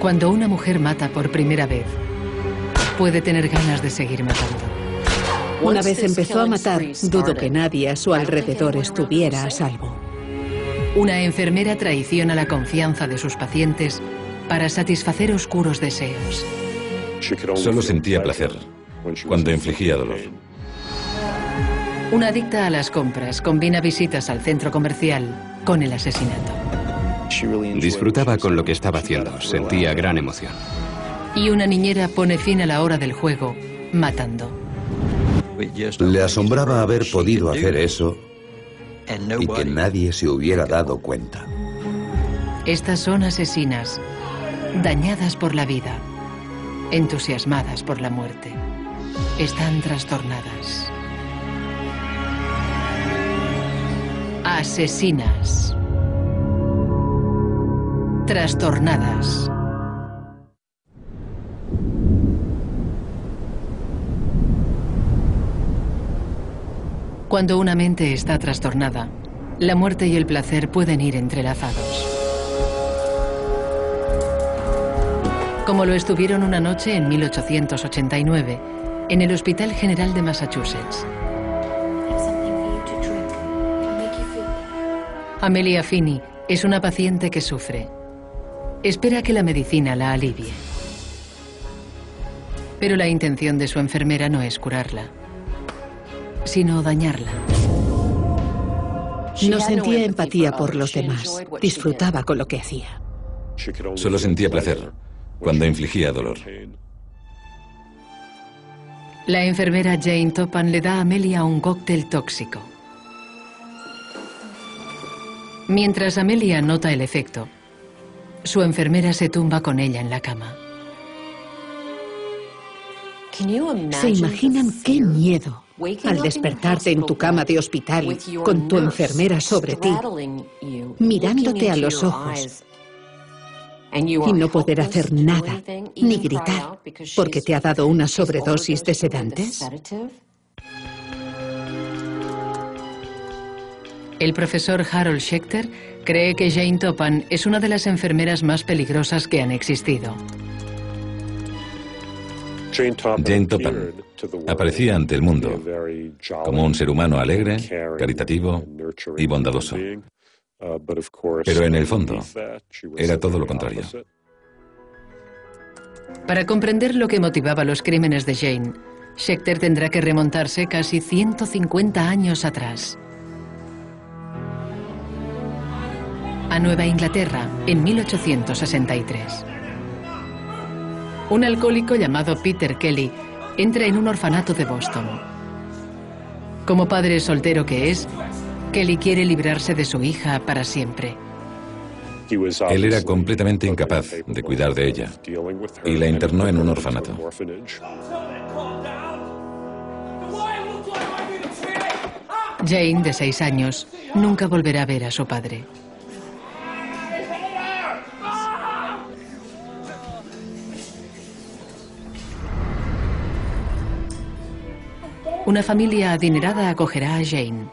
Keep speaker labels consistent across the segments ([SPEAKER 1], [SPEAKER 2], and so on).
[SPEAKER 1] Cuando una mujer mata por primera vez, puede tener ganas de seguir matando.
[SPEAKER 2] Una vez empezó a matar, dudo que nadie a su alrededor estuviera a salvo.
[SPEAKER 1] Una enfermera traiciona la confianza de sus pacientes para satisfacer oscuros deseos.
[SPEAKER 3] Solo sentía placer cuando infligía dolor.
[SPEAKER 1] Una adicta a las compras combina visitas al centro comercial con el asesinato.
[SPEAKER 4] Disfrutaba con lo que estaba haciendo, sentía gran emoción.
[SPEAKER 1] Y una niñera pone fin a la hora del juego, matando.
[SPEAKER 5] Le asombraba haber podido hacer eso y que nadie se hubiera dado cuenta.
[SPEAKER 1] Estas son asesinas, dañadas por la vida, entusiasmadas por la muerte. Están trastornadas. Asesinas. Trastornadas. Cuando una mente está trastornada, la muerte y el placer pueden ir entrelazados. Como lo estuvieron una noche en 1889, en el Hospital General de Massachusetts. Amelia Finney es una paciente que sufre. Espera que la medicina la alivie. Pero la intención de su enfermera no es curarla, sino dañarla.
[SPEAKER 2] No sentía empatía por los demás. Disfrutaba con lo que hacía.
[SPEAKER 3] Solo sentía placer cuando infligía dolor.
[SPEAKER 1] La enfermera Jane Topham le da a Amelia un cóctel tóxico. Mientras Amelia nota el efecto, su enfermera se tumba con ella en la cama.
[SPEAKER 2] ¿Se imaginan qué miedo al despertarte en tu cama de hospital con tu enfermera sobre ti, mirándote a los ojos y no poder hacer nada, ni gritar, porque te ha dado una sobredosis de sedantes?
[SPEAKER 1] El profesor Harold Schechter cree que Jane Topham es una de las enfermeras más peligrosas que han existido.
[SPEAKER 3] Jane Topham aparecía ante el mundo como un ser humano alegre, caritativo y bondadoso. Pero en el fondo era todo lo contrario.
[SPEAKER 1] Para comprender lo que motivaba los crímenes de Jane, Schechter tendrá que remontarse casi 150 años atrás. A Nueva Inglaterra, en 1863. Un alcohólico llamado Peter Kelly entra en un orfanato de Boston. Como padre soltero que es, Kelly quiere librarse de su hija para siempre.
[SPEAKER 3] Él era completamente incapaz de cuidar de ella y la internó en un orfanato.
[SPEAKER 1] Jane, de 6 años, nunca volverá a ver a su padre. Una familia adinerada acogerá a Jane,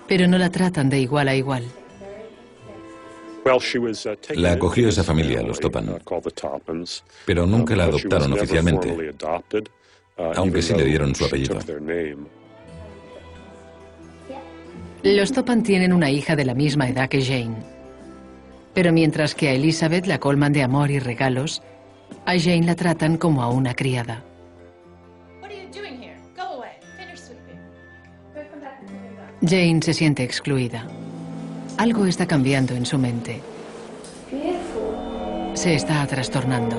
[SPEAKER 1] pero no la tratan de igual a igual.
[SPEAKER 3] La acogió esa familia, los Topham, pero nunca la adoptaron oficialmente, aunque sí le dieron su apellido.
[SPEAKER 1] Los Topham tienen una hija de la misma edad que Jane, pero mientras que a Elizabeth la colman de amor y regalos, a Jane la tratan como a una criada. Jane se siente excluida. Algo está cambiando en su mente. Se está trastornando.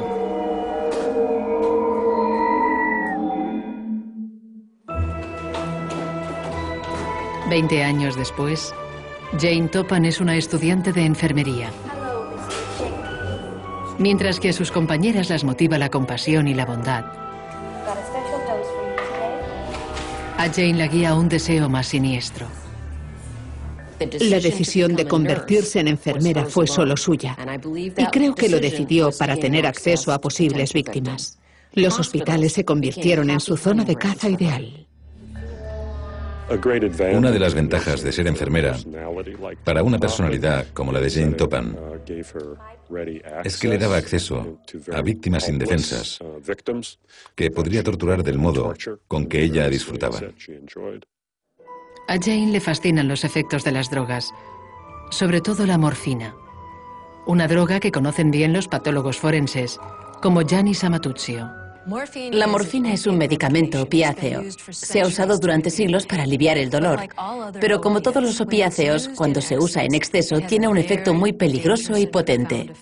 [SPEAKER 1] Veinte años después, Jane Topham es una estudiante de enfermería. Mientras que a sus compañeras las motiva la compasión y la bondad, a Jane la guía un deseo más siniestro.
[SPEAKER 2] La decisión de convertirse en enfermera fue solo suya, y creo que lo decidió para tener acceso a posibles víctimas. Los hospitales se convirtieron en su zona de caza ideal.
[SPEAKER 3] Una de las ventajas de ser enfermera para una personalidad como la de Jane Toppan es que le daba acceso a víctimas indefensas que podría torturar del modo con que ella disfrutaba.
[SPEAKER 1] A Jane le fascinan los efectos de las drogas, sobre todo la morfina, una droga que conocen bien los patólogos forenses, como Gianni Samatuzio.
[SPEAKER 6] La morfina es un medicamento opiáceo. Se ha usado durante siglos para aliviar el dolor. Pero como todos los opiáceos, cuando se usa en exceso, tiene un efecto muy peligroso y potente.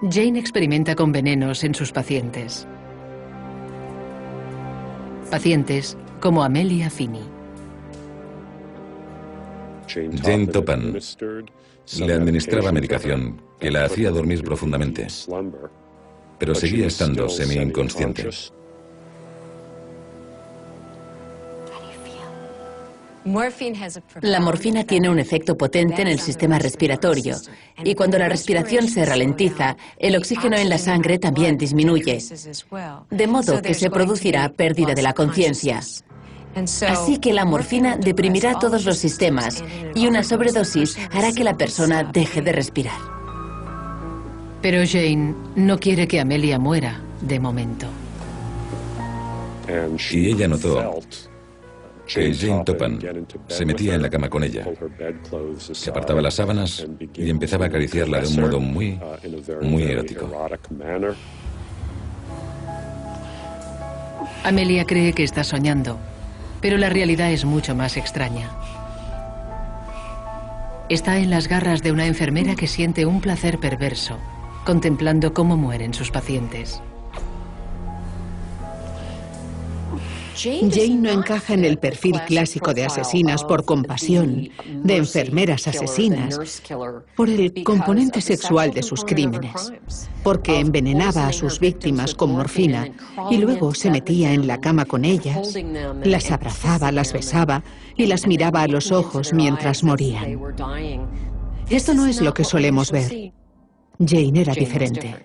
[SPEAKER 1] Jane experimenta con venenos en sus pacientes. Pacientes como Amelia Finney.
[SPEAKER 3] Jane Toppan le administraba medicación que la hacía dormir profundamente, pero seguía estando semi-inconsciente.
[SPEAKER 6] La morfina tiene un efecto potente en el sistema respiratorio y cuando la respiración se ralentiza, el oxígeno en la sangre también disminuye, de modo que se producirá pérdida de la conciencia. Así que la morfina deprimirá todos los sistemas y una sobredosis hará que la persona deje de respirar.
[SPEAKER 1] Pero Jane no quiere que Amelia muera, de momento.
[SPEAKER 3] Y ella notó que Jane Toppan se metía en la cama con ella, se apartaba las sábanas y empezaba a acariciarla de un modo muy erótico.
[SPEAKER 1] Amelia cree que está soñando, pero la realidad es mucho más extraña. Está en las garras de una enfermera que siente un placer perverso, contemplando cómo mueren sus pacientes.
[SPEAKER 2] Jane no encaja en el perfil clásico de asesinas por compasión, de enfermeras asesinas, por el componente sexual de sus crímenes, porque envenenaba a sus víctimas con morfina y luego se metía en la cama con ellas, las abrazaba, las besaba y las miraba a los ojos mientras morían. Esto no es lo que solemos ver. Jane era diferente.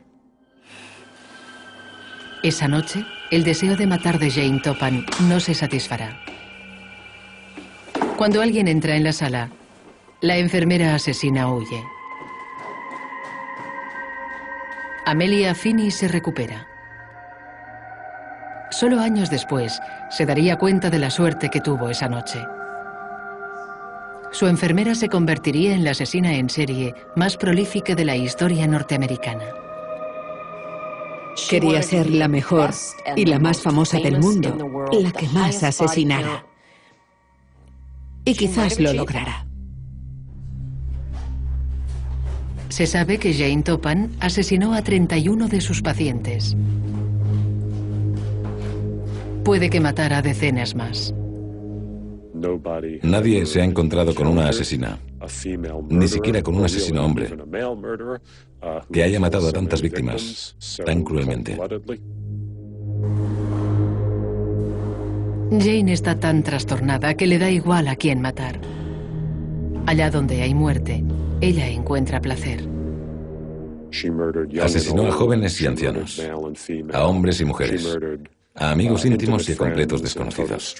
[SPEAKER 1] Esa noche, el deseo de matar de Jane Toppan no se satisfará. Cuando alguien entra en la sala, la enfermera asesina huye. Amelia Finney se recupera. Solo años después se daría cuenta de la suerte que tuvo esa noche. Su enfermera se convertiría en la asesina en serie más prolífica de la historia norteamericana.
[SPEAKER 2] Quería ser la mejor y la más famosa del mundo, la que más asesinara. Y quizás lo lograra.
[SPEAKER 1] Se sabe que Jane Toppan asesinó a 31 de sus pacientes. Puede que matara a decenas más.
[SPEAKER 3] Nadie se ha encontrado con una asesina, ni siquiera con un asesino hombre, que haya matado a tantas víctimas tan cruelmente.
[SPEAKER 1] Jane está tan trastornada que le da igual a quién matar. Allá donde hay muerte, ella encuentra placer.
[SPEAKER 3] Asesinó a jóvenes y ancianos, a hombres y mujeres, a amigos íntimos y a completos desconocidos.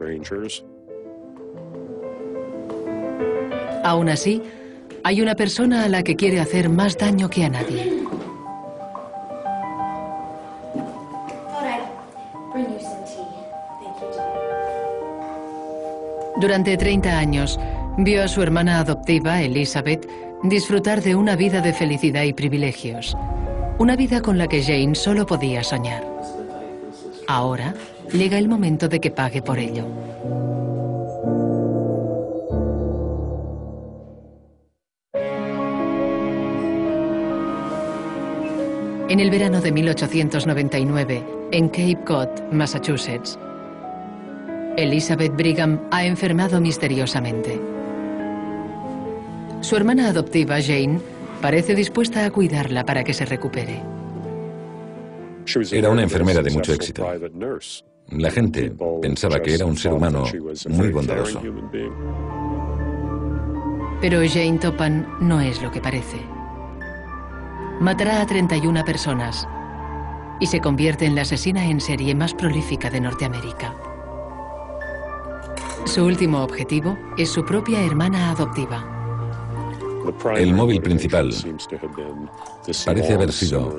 [SPEAKER 1] Aún así, hay una persona a la que quiere hacer más daño que a nadie. Durante 30 años, vio a su hermana adoptiva, Elizabeth, disfrutar de una vida de felicidad y privilegios. Una vida con la que Jane solo podía soñar. Ahora, llega el momento de que pague por ello. En el verano de 1899, en Cape Cod, Massachusetts, Elizabeth Brigham ha enfermado misteriosamente. Su hermana adoptiva, Jane, parece dispuesta a cuidarla para que se recupere.
[SPEAKER 3] Era una enfermera de mucho éxito. La gente pensaba que era un ser humano muy bondadoso.
[SPEAKER 1] Pero Jane Toppan no es lo que parece. Matará a 31 personas y se convierte en la asesina en serie más prolífica de Norteamérica. Su último objetivo es su propia hermana adoptiva.
[SPEAKER 3] El móvil principal parece haber sido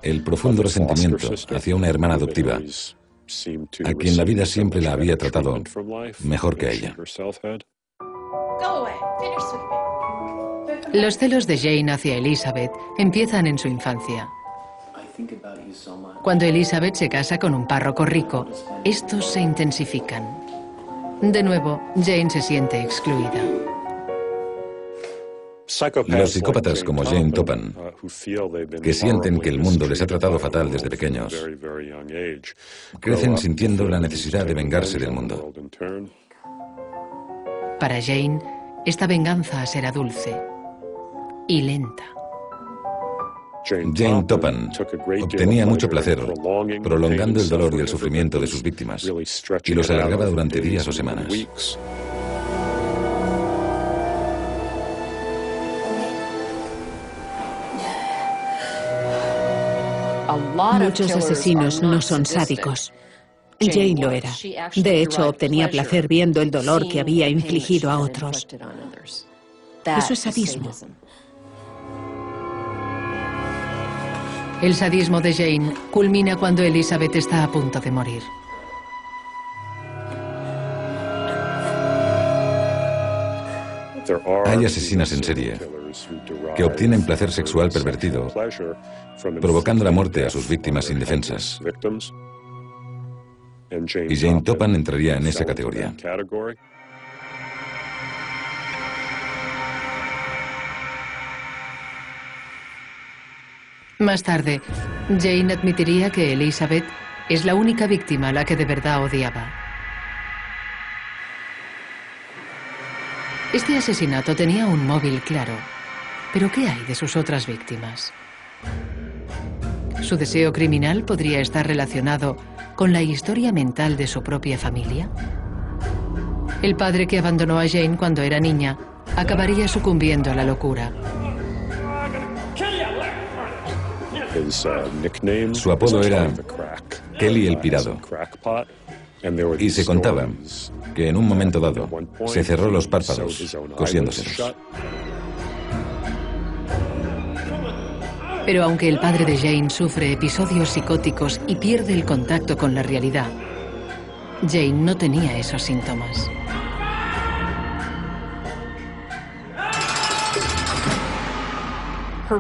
[SPEAKER 3] el profundo resentimiento hacia una hermana adoptiva, a quien la vida siempre la había tratado mejor que a ella.
[SPEAKER 1] Los celos de Jane hacia Elizabeth empiezan en su infancia. Cuando Elizabeth se casa con un párroco rico, estos se intensifican. De nuevo, Jane se siente excluida.
[SPEAKER 3] Los psicópatas como Jane Toppan, que sienten que el mundo les ha tratado fatal desde pequeños, crecen sintiendo la necesidad de vengarse del mundo.
[SPEAKER 1] Para Jane, esta venganza será dulce y lenta.
[SPEAKER 3] Jane Toppan obtenía mucho placer prolongando el dolor y el sufrimiento de sus víctimas y los alargaba durante días o semanas.
[SPEAKER 2] Muchos asesinos no son sádicos. Jane lo era. De hecho, obtenía placer viendo el dolor que había infligido a otros. Eso es sadismo.
[SPEAKER 1] El sadismo de Jane culmina cuando Elizabeth está a punto de morir.
[SPEAKER 3] Hay asesinas en serie que obtienen placer sexual pervertido, provocando la muerte a sus víctimas indefensas. Y Jane Toppan entraría en esa categoría.
[SPEAKER 1] Más tarde, Jane admitiría que Elizabeth es la única víctima a la que de verdad odiaba. Este asesinato tenía un móvil claro, pero ¿qué hay de sus otras víctimas? ¿Su deseo criminal podría estar relacionado con la historia mental de su propia familia? El padre que abandonó a Jane cuando era niña acabaría sucumbiendo a la locura.
[SPEAKER 3] Su apodo era Kelly el Pirado, y se contaba que en un momento dado se cerró los párpados cosiéndoselos.
[SPEAKER 1] Pero aunque el padre de Jane sufre episodios psicóticos y pierde el contacto con la realidad, Jane no tenía esos síntomas.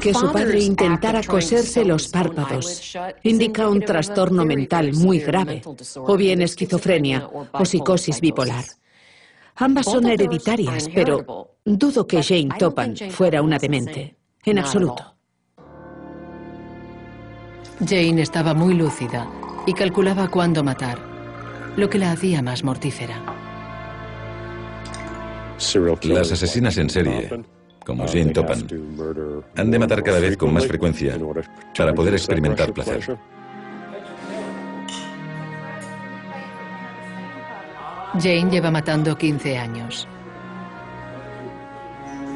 [SPEAKER 2] Que su padre intentara coserse los párpados indica un trastorno mental muy grave, o bien esquizofrenia o psicosis bipolar. Ambas son hereditarias, pero dudo que Jane Toppan fuera una demente, en absoluto.
[SPEAKER 1] Jane estaba muy lúcida y calculaba cuándo matar, lo que la hacía más mortífera.
[SPEAKER 3] Las asesinas en serie, como Jane Toppan, han de matar cada vez con más frecuencia para poder experimentar placer.
[SPEAKER 1] Jane lleva matando 15 años.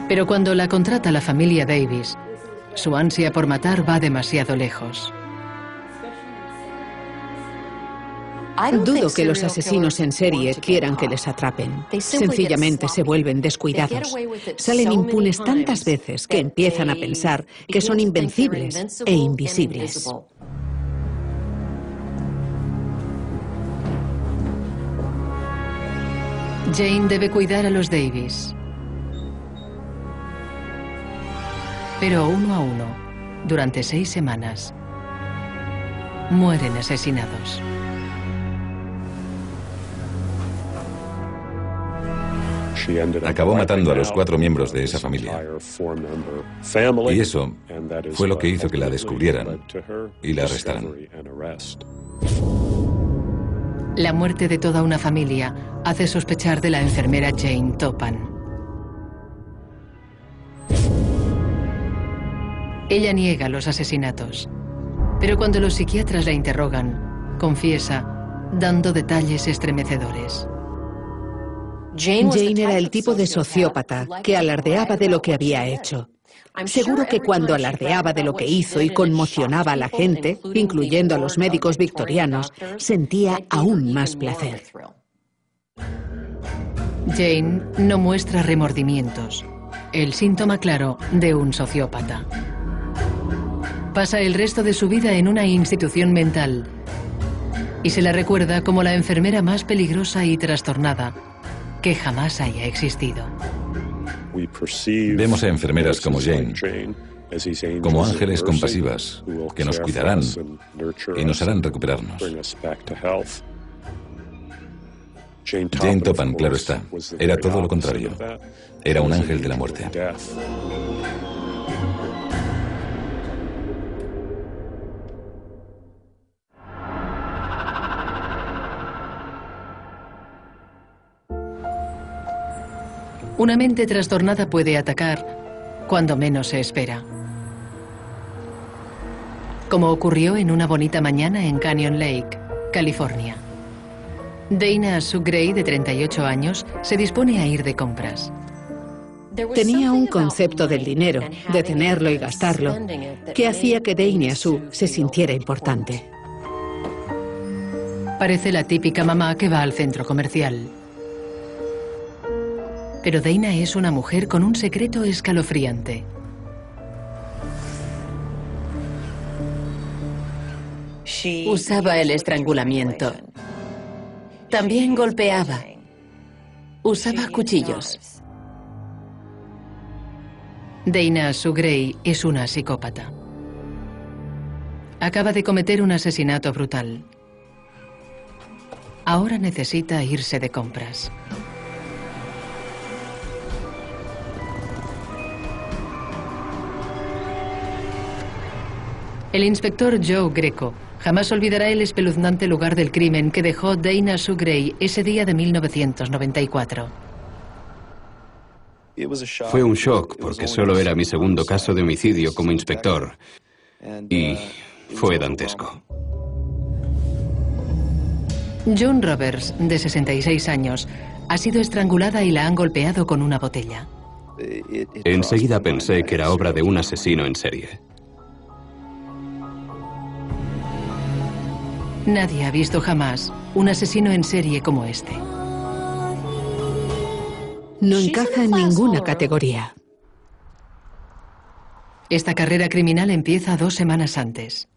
[SPEAKER 1] Pero cuando la contrata la familia Davis, su ansia por matar va demasiado lejos.
[SPEAKER 2] Dudo que los asesinos en serie quieran que les atrapen. Sencillamente se vuelven descuidados. Salen impunes tantas veces que empiezan a pensar que son invencibles e invisibles.
[SPEAKER 1] Jane debe cuidar a los Davis. Pero uno a uno, durante 6 semanas, mueren asesinados.
[SPEAKER 3] Acabó matando a los 4 miembros de esa familia. Y eso fue lo que hizo que la descubrieran y la arrestaran.
[SPEAKER 1] La muerte de toda una familia hace sospechar de la enfermera Jane Toppan. Ella niega los asesinatos, pero cuando los psiquiatras la interrogan, confiesa, dando detalles estremecedores.
[SPEAKER 2] Jane era el tipo de sociópata que alardeaba de lo que había hecho. Seguro que cuando alardeaba de lo que hizo y conmocionaba a la gente, incluyendo a los médicos victorianos, sentía aún más placer.
[SPEAKER 1] Jane no muestra remordimientos, el síntoma claro de un sociópata. Pasa el resto de su vida en una institución mental y se la recuerda como la enfermera más peligrosa y trastornada que jamás haya existido.
[SPEAKER 3] Vemos a enfermeras como Jane, como ángeles compasivas, que nos cuidarán y nos harán recuperarnos. Jane Toppan, claro está, era todo lo contrario. Era un ángel de la muerte.
[SPEAKER 1] Una mente trastornada puede atacar cuando menos se espera. Como ocurrió en una bonita mañana en Canyon Lake, California. Dana Sue Gray, de 38 años, se dispone a ir de compras.
[SPEAKER 2] Tenía un concepto del dinero, de tenerlo y gastarlo, que hacía que Dana Sue se sintiera importante.
[SPEAKER 1] Parece la típica mamá que va al centro comercial. Pero Dana es una mujer con un secreto escalofriante.
[SPEAKER 6] Usaba el estrangulamiento. También golpeaba. Usaba cuchillos.
[SPEAKER 1] Dana Sue Gray es una psicópata. Acaba de cometer un asesinato brutal. Ahora necesita irse de compras. El inspector Joe Greco jamás olvidará el espeluznante lugar del crimen que dejó Dana Sue Gray ese día de 1994.
[SPEAKER 4] Fue un shock porque solo era mi segundo caso de homicidio como inspector y fue dantesco.
[SPEAKER 1] Joan Roberts, de 66 años, ha sido estrangulada y la han golpeado con una botella.
[SPEAKER 4] Enseguida pensé que era obra de un asesino en serie.
[SPEAKER 1] Nadie ha visto jamás un asesino en serie como este.
[SPEAKER 2] No encaja en ninguna categoría.
[SPEAKER 1] Esta carrera criminal empieza 2 semanas antes.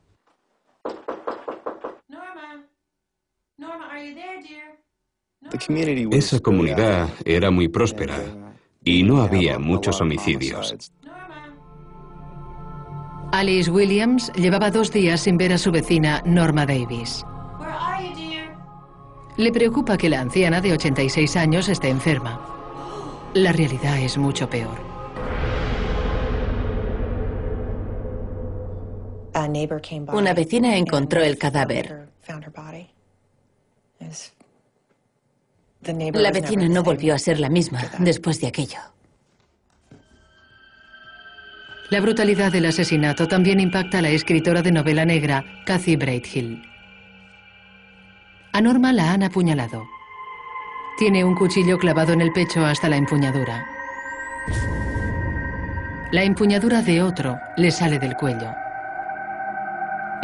[SPEAKER 4] Esa comunidad era muy próspera y no había muchos homicidios.
[SPEAKER 1] Alice Williams llevaba 2 días sin ver a su vecina Norma Davis. Le preocupa que la anciana de 86 años esté enferma. La realidad es mucho peor.
[SPEAKER 6] Una vecina encontró el cadáver. La vecina no volvió a ser la misma después de aquello.
[SPEAKER 1] La brutalidad del asesinato también impacta a la escritora de novela negra, Kathy Braidhill. A Norma la han apuñalado. Tiene un cuchillo clavado en el pecho hasta la empuñadura. La empuñadura de otro le sale del cuello.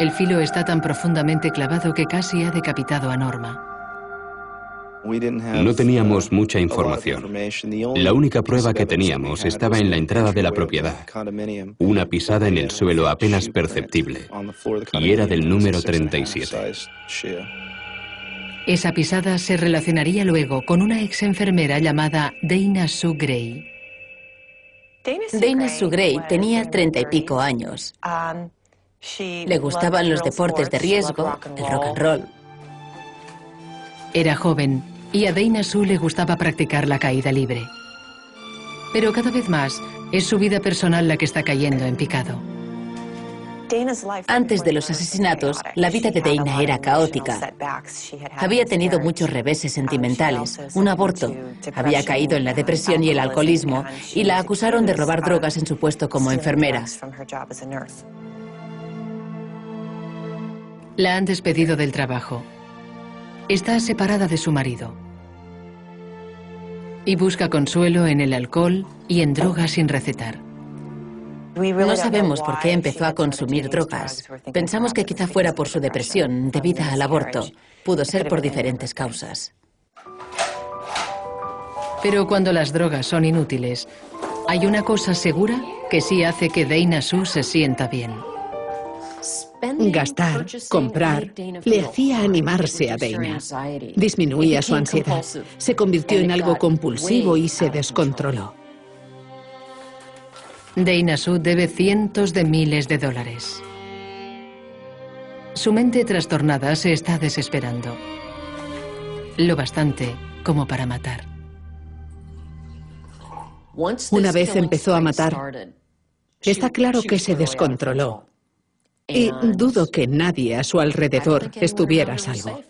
[SPEAKER 1] El filo está tan profundamente clavado que casi ha decapitado a Norma.
[SPEAKER 4] No teníamos mucha información. La única prueba que teníamos estaba en la entrada de la propiedad. Una pisada en el suelo apenas perceptible. Y era del número 37.
[SPEAKER 1] Esa pisada se relacionaría luego con una ex enfermera llamada Dana Sue Gray.
[SPEAKER 6] Dana Sue Gray tenía 30 y pico años. Le gustaban los deportes de riesgo, el rock and roll.
[SPEAKER 1] Era joven y a Dana Sue le gustaba practicar la caída libre. Pero cada vez más es su vida personal la que está cayendo en picado.
[SPEAKER 6] Antes de los asesinatos, la vida de Dana era caótica. Había tenido muchos reveses sentimentales, un aborto, había caído en la depresión y el alcoholismo, y la acusaron de robar drogas en su puesto como enfermera.
[SPEAKER 1] La han despedido del trabajo. Está separada de su marido. Y busca consuelo en el alcohol y en drogas sin recetar.
[SPEAKER 6] No sabemos por qué empezó a consumir drogas. Pensamos que quizá fuera por su depresión debida al aborto. Pudo ser por diferentes causas.
[SPEAKER 1] Pero cuando las drogas son inútiles, hay una cosa segura que sí hace que Dana Sue se sienta bien.
[SPEAKER 2] Gastar, comprar, le hacía animarse a Dana. Disminuía su ansiedad. Se convirtió en algo compulsivo y se descontroló.
[SPEAKER 1] Dana Sue debe cientos de miles de dólares. Su mente trastornada se está desesperando. Lo bastante como para matar.
[SPEAKER 2] Una vez empezó a matar, está claro que se descontroló. Y dudo que nadie a su alrededor estuviera a salvo.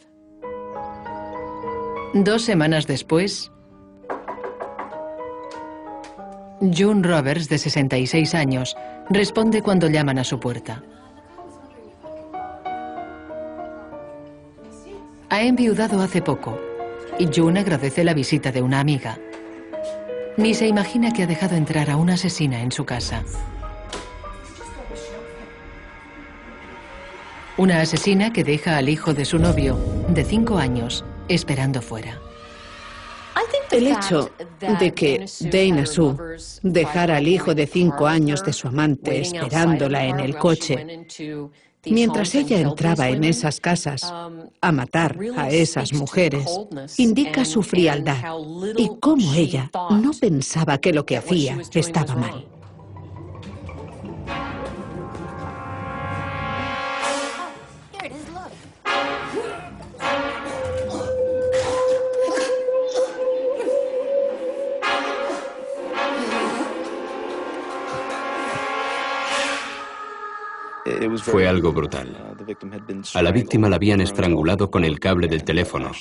[SPEAKER 1] 2 semanas después, June Roberts, de 66 años, responde cuando llaman a su puerta. Ha enviudado hace poco y June agradece la visita de una amiga. Ni se imagina que ha dejado entrar a una asesina en su casa. Una asesina que deja al hijo de su novio, de 5 años, esperando fuera.
[SPEAKER 2] El hecho de que Dana Sue dejara al hijo de 5 años de su amante esperándola en el coche, mientras ella entraba en esas casas a matar a esas mujeres, indica su frialdad y cómo ella no pensaba que lo que hacía estaba mal.
[SPEAKER 4] Fue algo brutal. A la víctima la habían estrangulado con el cable del teléfono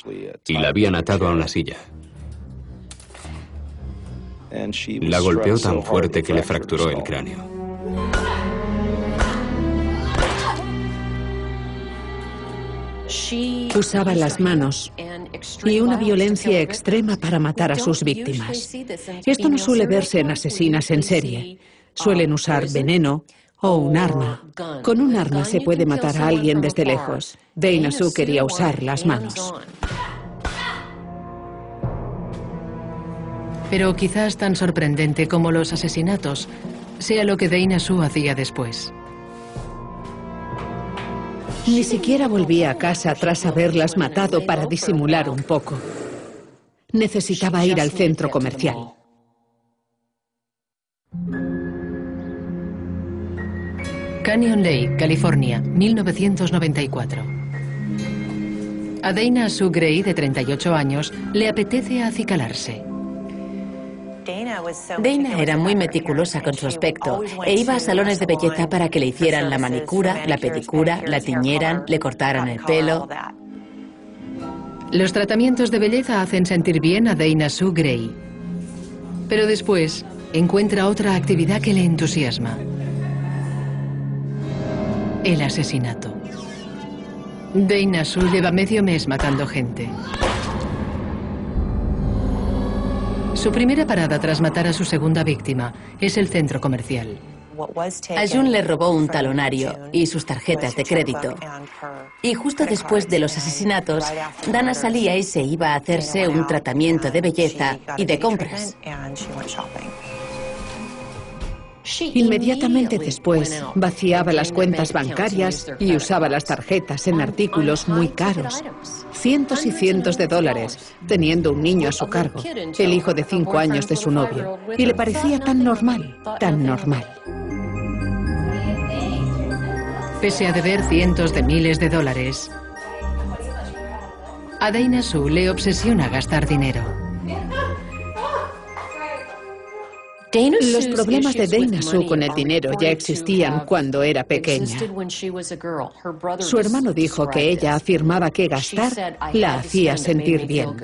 [SPEAKER 4] y la habían atado a una silla. La golpeó tan fuerte que le fracturó el cráneo.
[SPEAKER 2] Usaba las manos y una violencia extrema para matar a sus víctimas. Esto no suele verse en asesinas en serie. Suelen usar veneno o un arma. Con un arma se puede matar a alguien desde lejos. Dana Sue quería usar las manos.
[SPEAKER 1] Pero quizás tan sorprendente como los asesinatos sea lo que Dana Sue hacía después.
[SPEAKER 2] Ni siquiera volvía a casa tras haberlas matado para disimular un poco. Necesitaba ir al centro comercial.
[SPEAKER 1] Canyon Lake, California, 1994. A Dana Sue Gray, de 38 años, le apetece acicalarse.
[SPEAKER 6] Dana era muy meticulosa con su aspecto e iba a salones de belleza para que le hicieran la manicura, la pedicura, la tiñeran, le cortaran el pelo.
[SPEAKER 1] Los tratamientos de belleza hacen sentir bien a Dana Sue Gray. Pero después encuentra otra actividad que le entusiasma: el asesinato. Dana Sue lleva medio mes matando gente. Su primera parada tras matar a su segunda víctima es el centro comercial.
[SPEAKER 6] A June le robó un talonario y sus tarjetas de crédito. Y justo después de los asesinatos, Dana salía y se iba a hacerse un tratamiento de belleza y de compras.
[SPEAKER 2] Inmediatamente después, vaciaba las cuentas bancarias y usaba las tarjetas en artículos muy caros. Cientos y cientos de dólares, teniendo un niño a su cargo, el hijo de 5 años de su novio. Y le parecía tan normal, tan normal.
[SPEAKER 1] Pese a deber cientos de miles de dólares, a Dana Sue le obsesiona gastar dinero.
[SPEAKER 2] Los problemas de Dana Sue con el dinero ya existían cuando era pequeña. Su hermano dijo que ella afirmaba que gastar la hacía sentir bien.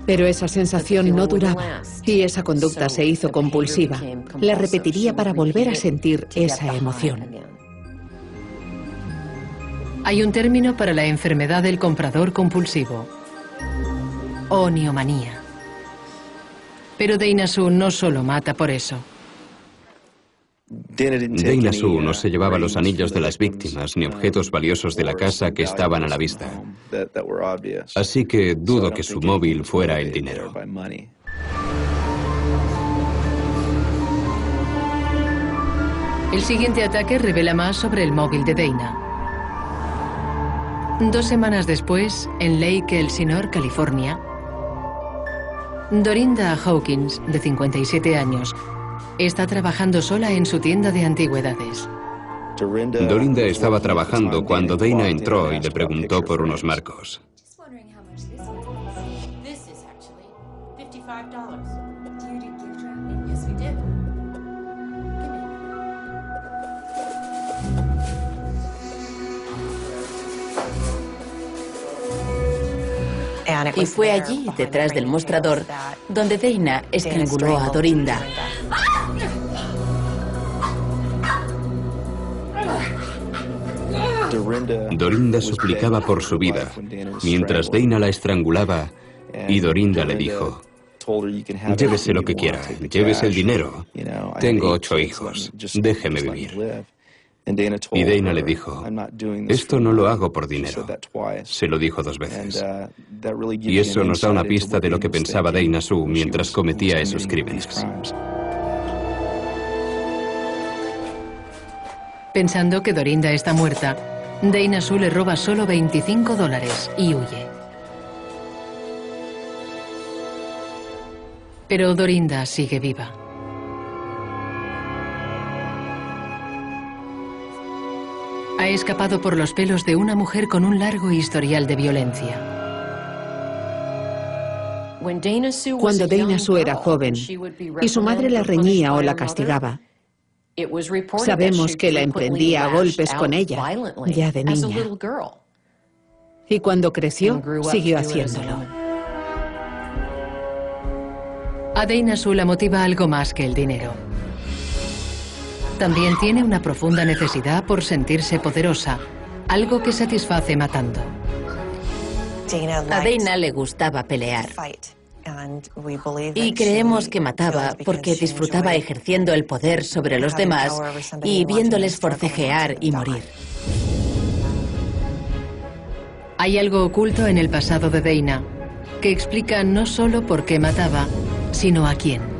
[SPEAKER 2] Pero esa sensación no duraba y esa conducta se hizo compulsiva. La repetiría para volver a sentir esa emoción.
[SPEAKER 1] Hay un término para la enfermedad del comprador compulsivo: oniomanía. Pero Dana Sue no solo mata por eso.
[SPEAKER 4] Dana Sue no se llevaba los anillos de las víctimas ni objetos valiosos de la casa que estaban a la vista. Así que dudo que su móvil fuera el dinero.
[SPEAKER 1] El siguiente ataque revela más sobre el móvil de Dana. 2 semanas después, en Lake Elsinore, California, Dorinda Hawkins, de 57 años, está trabajando sola en su tienda de antigüedades.
[SPEAKER 4] Dorinda estaba trabajando cuando Dana entró y le preguntó por unos marcos.
[SPEAKER 6] Y fue allí, detrás del mostrador, donde Dana estranguló a Dorinda.
[SPEAKER 4] Dorinda suplicaba por su vida, mientras Dana la estrangulaba, y Dorinda le dijo: llévese lo que quiera, llévese el dinero. Tengo 8 hijos, déjeme vivir. Y Dana le dijo: esto no lo hago por dinero. Se lo dijo 2 veces. Y eso nos da una pista de lo que pensaba Dana Sue mientras cometía esos crímenes.
[SPEAKER 1] Pensando que Dorinda está muerta, Dana Sue le roba solo $25 y huye. Pero Dorinda sigue viva. Ha escapado por los pelos de una mujer con un largo historial de violencia.
[SPEAKER 2] Cuando Dana Sue era joven y su madre la reñía o la castigaba, sabemos que la emprendía a golpes con ella, ya de niña. Y cuando creció, siguió haciéndolo.
[SPEAKER 1] A Dana Sue la motiva algo más que el dinero. También tiene una profunda necesidad por sentirse poderosa, algo que satisface matando.
[SPEAKER 6] A Dana le gustaba pelear. Y creemos que mataba porque disfrutaba ejerciendo el poder sobre los demás y viéndoles forcejear y morir.
[SPEAKER 1] Hay algo oculto en el pasado de Dana que explica no solo por qué mataba, sino a quién.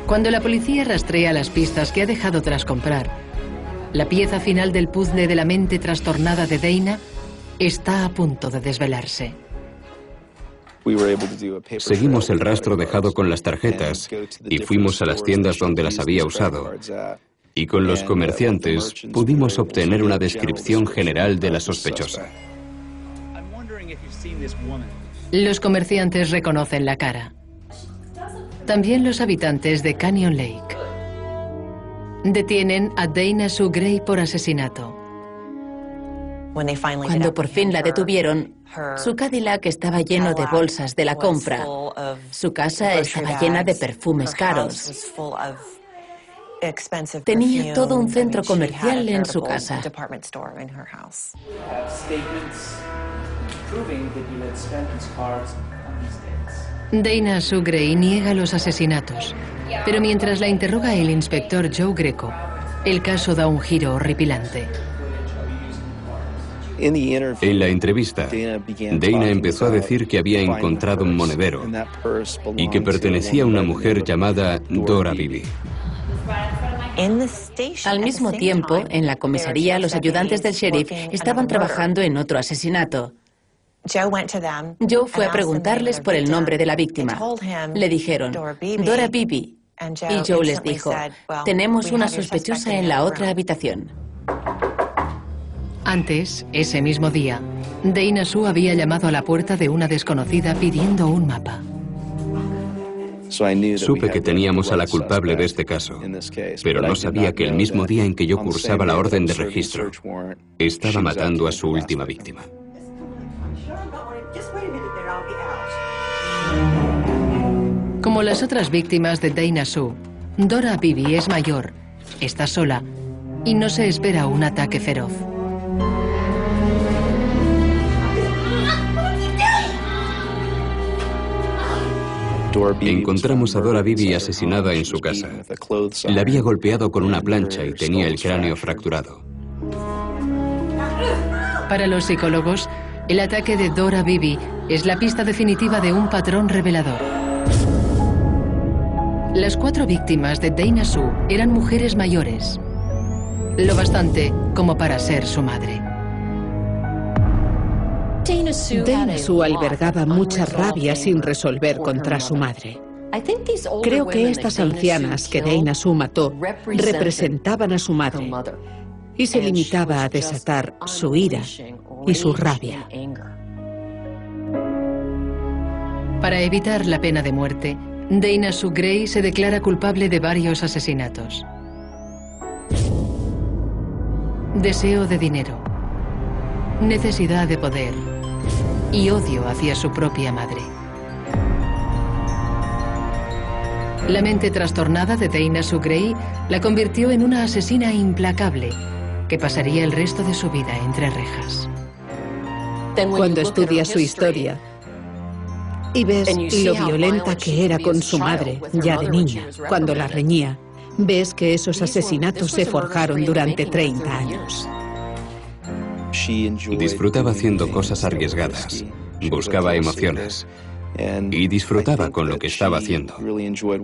[SPEAKER 1] Cuando la policía rastrea las pistas que ha dejado tras comprar, la pieza final del puzzle de la mente trastornada de Dana está a punto de desvelarse.
[SPEAKER 4] Seguimos el rastro dejado con las tarjetas y fuimos a las tiendas donde las había usado. Y con los comerciantes pudimos obtener una descripción general de la sospechosa.
[SPEAKER 1] Los comerciantes reconocen la cara. También los habitantes de Canyon Lake. Detienen a Dana Sue Gray por asesinato.
[SPEAKER 6] Cuando por fin la detuvieron, su Cadillac estaba lleno de bolsas de la compra. Su casa estaba llena de perfumes caros. Tenía todo un centro comercial en su casa.
[SPEAKER 1] Dana Sue Gray niega los asesinatos, pero mientras la interroga el inspector Joe Greco, el caso da un giro horripilante.
[SPEAKER 4] En la entrevista, Dana empezó a decir que había encontrado un monedero y que pertenecía a una mujer llamada Dora Beebe.
[SPEAKER 6] Al mismo tiempo, en la comisaría, los ayudantes del sheriff estaban trabajando en otro asesinato. Joe fue a preguntarles por el nombre de la víctima. Le dijeron, Dora Beebe. Y Joe les dijo, tenemos una sospechosa en la otra habitación.
[SPEAKER 1] Antes, ese mismo día, Dana Sue había llamado a la puerta de una desconocida pidiendo un mapa.
[SPEAKER 4] Supe que teníamos a la culpable de este caso, pero no sabía que el mismo día en que yo cursaba la orden de registro, estaba matando a su última víctima.
[SPEAKER 1] Como las otras víctimas de Dana Sue, Dora Beebe es mayor, está sola y no se espera un ataque feroz.
[SPEAKER 4] Encontramos a Dora Beebe asesinada en su casa. La había golpeado con una plancha y tenía el cráneo fracturado.
[SPEAKER 1] Para los psicólogos, el ataque de Dora Beebe es la pista definitiva de un patrón revelador. Las 4 víctimas de Dana Sue eran mujeres mayores, lo bastante como para ser su madre.
[SPEAKER 2] Dana Sue albergaba mucha rabia sin resolver contra su madre. Creo que estas ancianas que Dana Sue mató representaban a su madre y se limitaba a desatar su ira y su rabia.
[SPEAKER 1] Para evitar la pena de muerte, Dana Sue Gray se declara culpable de varios asesinatos. Deseo de dinero, necesidad de poder y odio hacia su propia madre. La mente trastornada de Dana Sue Gray la convirtió en una asesina implacable que pasaría el resto de su vida entre rejas.
[SPEAKER 2] Cuando estudias su historia y ves lo violenta que era con su madre, ya de niña, cuando la reñía, ves que esos asesinatos se forjaron durante 30 años.
[SPEAKER 4] Disfrutaba haciendo cosas arriesgadas, buscaba emociones y disfrutaba con lo que estaba haciendo.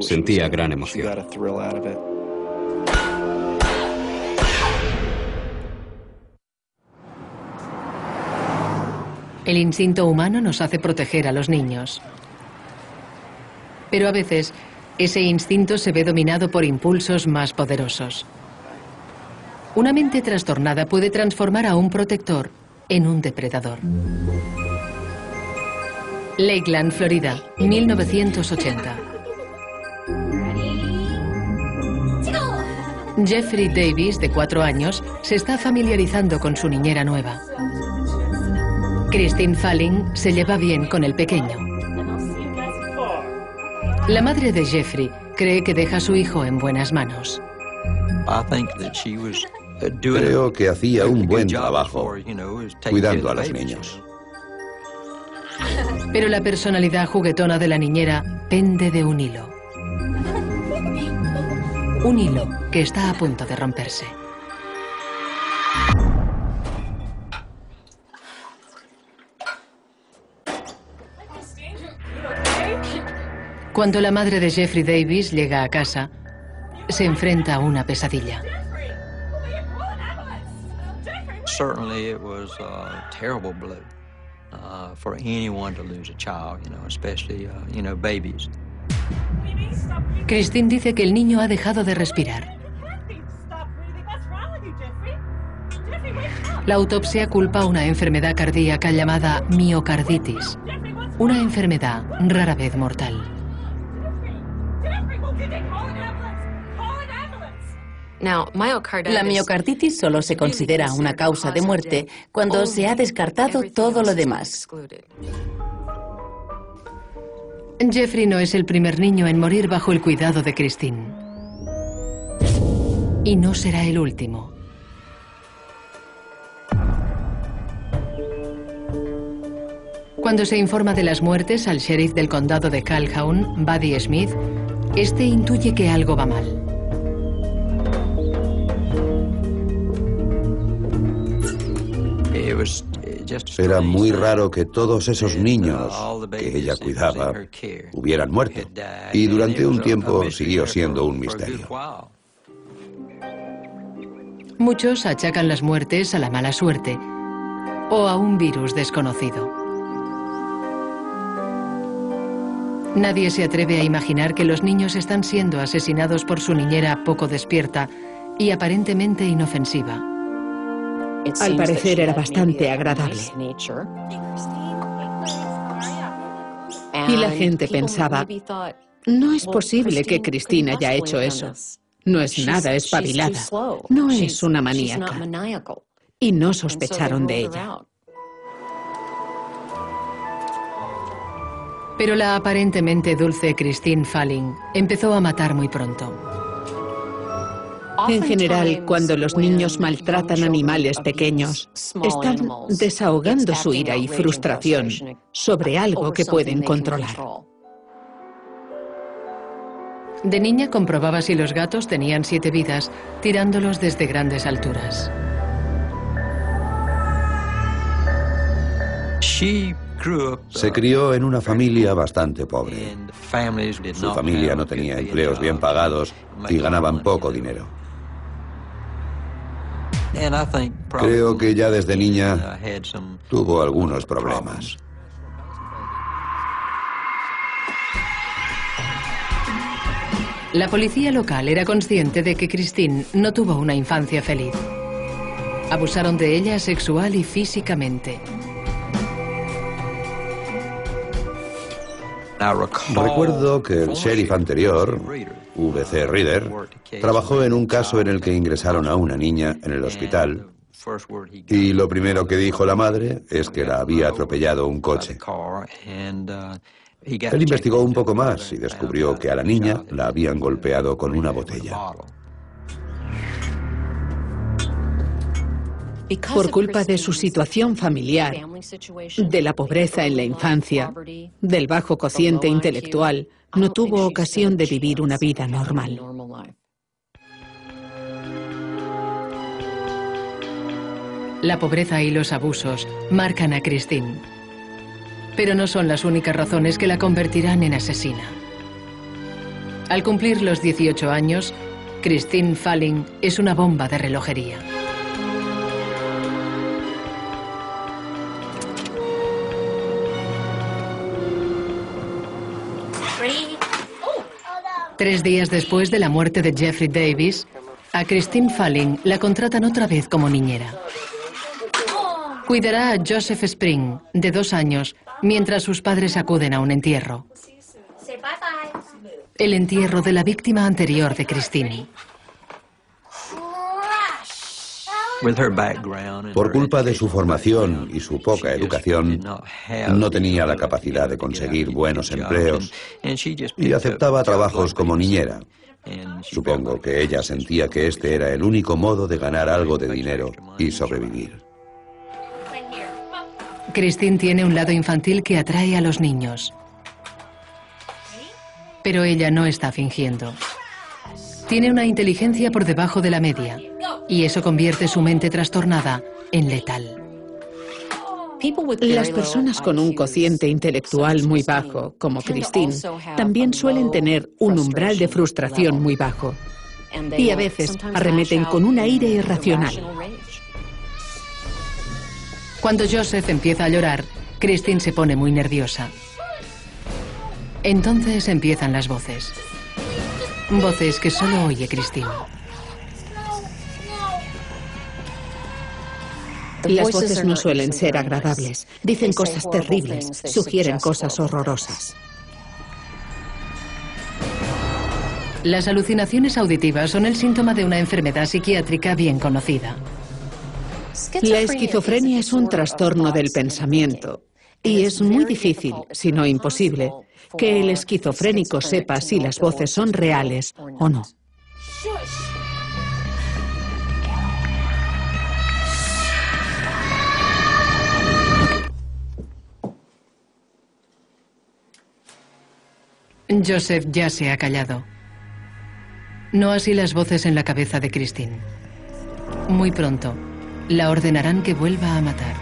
[SPEAKER 4] Sentía gran emoción.
[SPEAKER 1] El instinto humano nos hace proteger a los niños. Pero a veces, ese instinto se ve dominado por impulsos más poderosos. Una mente trastornada puede transformar a un protector en un depredador. Lakeland, Florida, 1980. Jeffrey Davis, de 4 años, se está familiarizando con su niñera nueva. Christine Falling se lleva bien con el pequeño. La madre de Jeffrey cree que deja a su hijo en buenas manos.
[SPEAKER 5] Creo que hacía un buen trabajo cuidando a los niños.
[SPEAKER 1] Pero la personalidad juguetona de la niñera pende de un hilo. Un hilo que está a punto de romperse. Cuando la madre de Jeffrey Davis llega a casa, se enfrenta a una pesadilla.
[SPEAKER 7] Certainly it was a terrible blow for anyone to lose a child, especially babies.
[SPEAKER 1] Christine dice que el niño ha dejado de respirar. La autopsia culpa una enfermedad cardíaca llamada miocarditis, una enfermedad rara vez mortal.
[SPEAKER 6] La miocarditis solo se considera una causa de muerte cuando se ha descartado todo lo demás.
[SPEAKER 1] Jeffrey no es el primer niño en morir bajo el cuidado de Christine. Y no será el último. Cuando se informa de las muertes al sheriff del condado de Calhoun, Buddy Smith, este intuye que algo va mal.
[SPEAKER 5] Era muy raro que todos esos niños que ella cuidaba hubieran muerto. Y durante un tiempo siguió siendo un misterio.
[SPEAKER 1] Muchos achacan las muertes a la mala suerte o a un virus desconocido. Nadie se atreve a imaginar que los niños están siendo asesinados por su niñera poco despierta y aparentemente inofensiva.
[SPEAKER 2] Al parecer era bastante agradable. Y la gente pensaba, no es posible que Christine haya hecho eso. No es nada espabilada. No es una maníaca. Y no sospecharon de ella.
[SPEAKER 1] Pero la aparentemente dulce Christine Falling empezó a matar muy pronto.
[SPEAKER 2] En general, cuando los niños maltratan animales pequeños, están desahogando su ira y frustración sobre algo que pueden controlar.
[SPEAKER 1] De niña comprobaba si los gatos tenían 7 vidas, tirándolos desde grandes alturas.
[SPEAKER 5] Se crió en una familia bastante pobre. Su familia no tenía empleos bien pagados y ganaban poco dinero. Creo que ya desde niña tuvo algunos problemas.
[SPEAKER 1] La policía local era consciente de que Christine no tuvo una infancia feliz. Abusaron de ella sexual y físicamente.
[SPEAKER 5] Recuerdo que el sheriff anterior, V.C. Reader, trabajó en un caso en el que ingresaron a una niña en el hospital y lo primero que dijo la madre es que la había atropellado un coche. Él investigó un poco más y descubrió que a la niña la habían golpeado con una botella.
[SPEAKER 2] Por culpa de su situación familiar, de la pobreza en la infancia, del bajo cociente intelectual, no tuvo ocasión de vivir una vida normal.
[SPEAKER 1] La pobreza y los abusos marcan a Christine. Pero no son las únicas razones que la convertirán en asesina. Al cumplir los 18 años, Christine Falling es una bomba de relojería. Tres días después de la muerte de Jeffrey Davis, a Christine Falling la contratan otra vez como niñera. Cuidará a Joseph Spring, de 2 años, mientras sus padres acuden a un entierro. El entierro de la víctima anterior de Christine.
[SPEAKER 5] Por culpa de su formación y su poca educación, no tenía la capacidad de conseguir buenos empleos y aceptaba trabajos como niñera. Supongo que ella sentía que este era el único modo de ganar algo de dinero y sobrevivir.
[SPEAKER 1] Christine tiene un lado infantil que atrae a los niños. Pero ella no está fingiendo. Tiene una inteligencia por debajo de la media, y eso convierte su mente trastornada en letal.
[SPEAKER 2] Las personas con un cociente intelectual muy bajo, como Christine, también suelen tener un umbral de frustración muy bajo. Y a veces arremeten con una ira irracional.
[SPEAKER 1] Cuando Joseph empieza a llorar, Christine se pone muy nerviosa. Entonces empiezan las voces. Voces que solo oye Christine.
[SPEAKER 2] Las voces no suelen ser agradables. Dicen cosas terribles, sugieren cosas horrorosas.
[SPEAKER 1] Las alucinaciones auditivas son el síntoma de una enfermedad psiquiátrica bien conocida.
[SPEAKER 2] La esquizofrenia es un trastorno del pensamiento y es muy difícil, si no imposible, que el esquizofrénico sepa si las voces son reales o no.
[SPEAKER 1] Joseph ya se ha callado. No así las voces en la cabeza de Christine. Muy pronto, la ordenarán que vuelva a matar.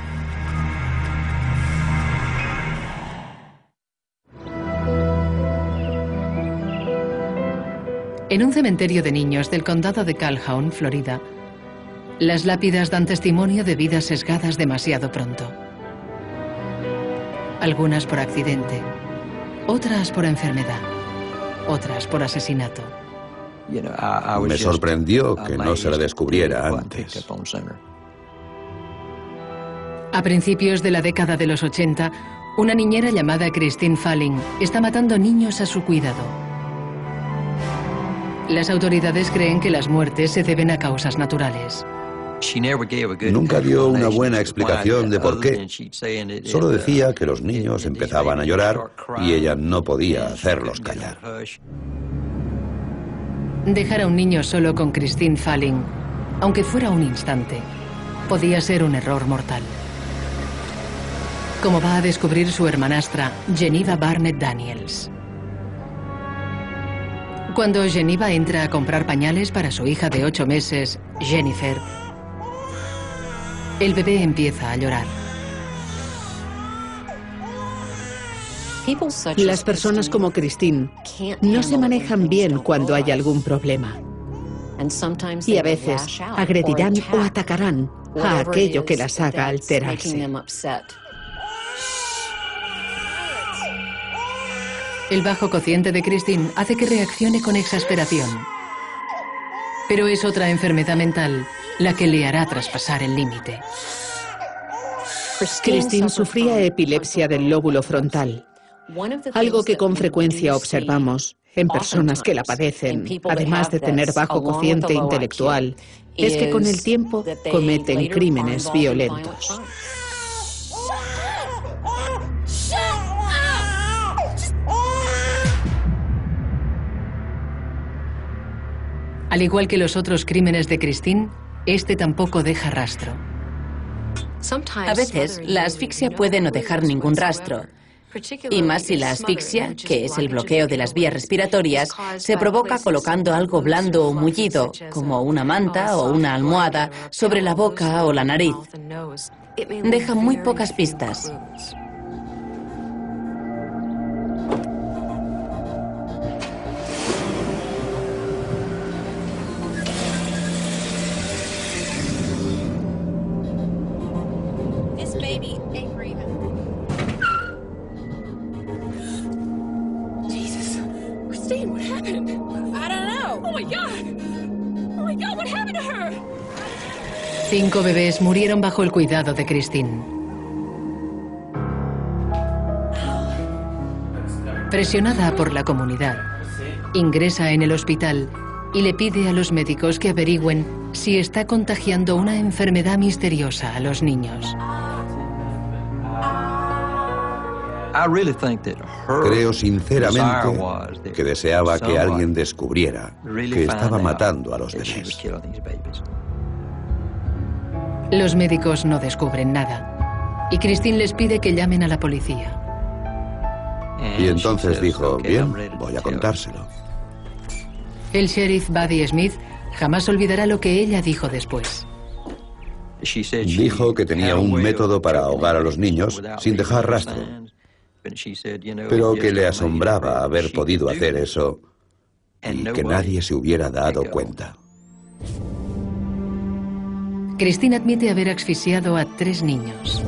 [SPEAKER 1] En un cementerio de niños del condado de Calhoun, Florida, las lápidas dan testimonio de vidas sesgadas demasiado pronto. Algunas por accidente, otras por enfermedad, otras por asesinato.
[SPEAKER 5] Me sorprendió que no se la descubriera antes.
[SPEAKER 1] A principios de la década de los 80, una niñera llamada Christine Falling está matando niños a su cuidado. Las autoridades creen que las muertes se deben a causas naturales.
[SPEAKER 5] Nunca dio una buena explicación de por qué. Solo decía que los niños empezaban a llorar y ella no podía hacerlos callar.
[SPEAKER 1] Dejar a un niño solo con Christine Falling, aunque fuera un instante, podía ser un error mortal. Como va a descubrir su hermanastra, Geneva Barnett Daniels. Cuando Geneva entra a comprar pañales para su hija de 8 meses, Jennifer, el bebé empieza a llorar.
[SPEAKER 2] Las personas como Christine no se manejan bien cuando hay algún problema. Y a veces agredirán o atacarán a aquello que las haga alterarse.
[SPEAKER 1] El bajo cociente de Christine hace que reaccione con exasperación. Pero es otra enfermedad mental la que le hará traspasar el límite.
[SPEAKER 2] Christine sufría epilepsia del lóbulo frontal, algo que con frecuencia observamos en personas que la padecen, además de tener bajo cociente intelectual, es que con el tiempo cometen crímenes violentos.
[SPEAKER 1] Al igual que los otros crímenes de Christine, este tampoco deja rastro.
[SPEAKER 6] A veces, la asfixia puede no dejar ningún rastro. Y más si la asfixia, que es el bloqueo de las vías respiratorias, se provoca colocando algo blando o mullido, como una manta o una almohada, sobre la boca o la nariz. Deja muy pocas pistas.
[SPEAKER 1] Cinco bebés murieron bajo el cuidado de Christine. Presionada por la comunidad, ingresa en el hospital y le pide a los médicos que averigüen si está contagiando una enfermedad misteriosa a los niños.
[SPEAKER 5] Creo sinceramente que deseaba que alguien descubriera que estaba matando a los bebés.
[SPEAKER 1] Los médicos no descubren nada y Christine les pide que llamen a la policía.
[SPEAKER 5] Y entonces dijo, bien, voy a contárselo.
[SPEAKER 1] El sheriff Buddy Smith jamás olvidará lo que ella dijo después.
[SPEAKER 5] Dijo que tenía un método para ahogar a los niños sin dejar rastro, pero que le asombraba haber podido hacer eso y que nadie se hubiera dado cuenta.
[SPEAKER 1] Christine admite haber asfixiado a 3 niños.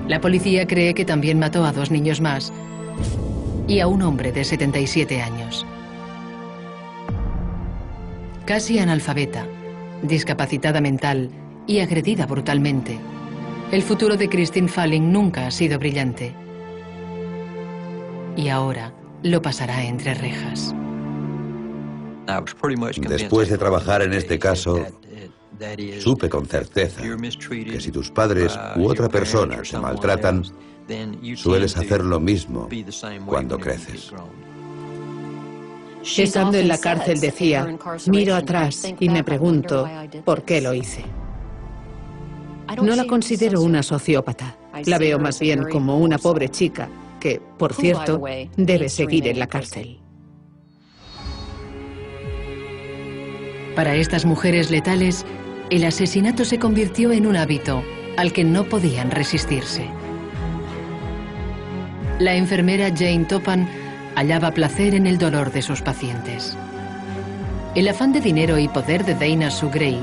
[SPEAKER 1] La policía cree que también mató a 2 niños más y a un hombre de 77 años. Casi analfabeta, discapacitada mental y agredida brutalmente, el futuro de Christine Falling nunca ha sido brillante. Y ahora lo pasará entre rejas.
[SPEAKER 5] Después de trabajar en este caso, supe con certeza que si tus padres u otra persona te maltratan, sueles hacer lo mismo cuando creces.
[SPEAKER 2] Estando en la cárcel decía, miro atrás y me pregunto por qué lo hice. No la considero una sociópata, la veo más bien como una pobre chica que, por cierto, debe seguir en la cárcel.
[SPEAKER 1] Para estas mujeres letales, el asesinato se convirtió en un hábito al que no podían resistirse. La enfermera Jane Topham hallaba placer en el dolor de sus pacientes. El afán de dinero y poder de Dana Sue Gray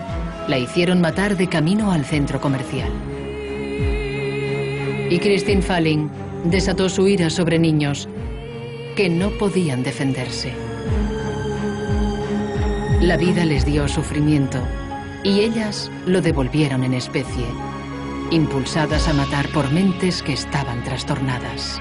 [SPEAKER 1] la hicieron matar de camino al centro comercial. Y Christine Falling desató su ira sobre niños que no podían defenderse. La vida les dio sufrimiento y ellas lo devolvieron en especie, impulsadas a matar por mentes que estaban trastornadas.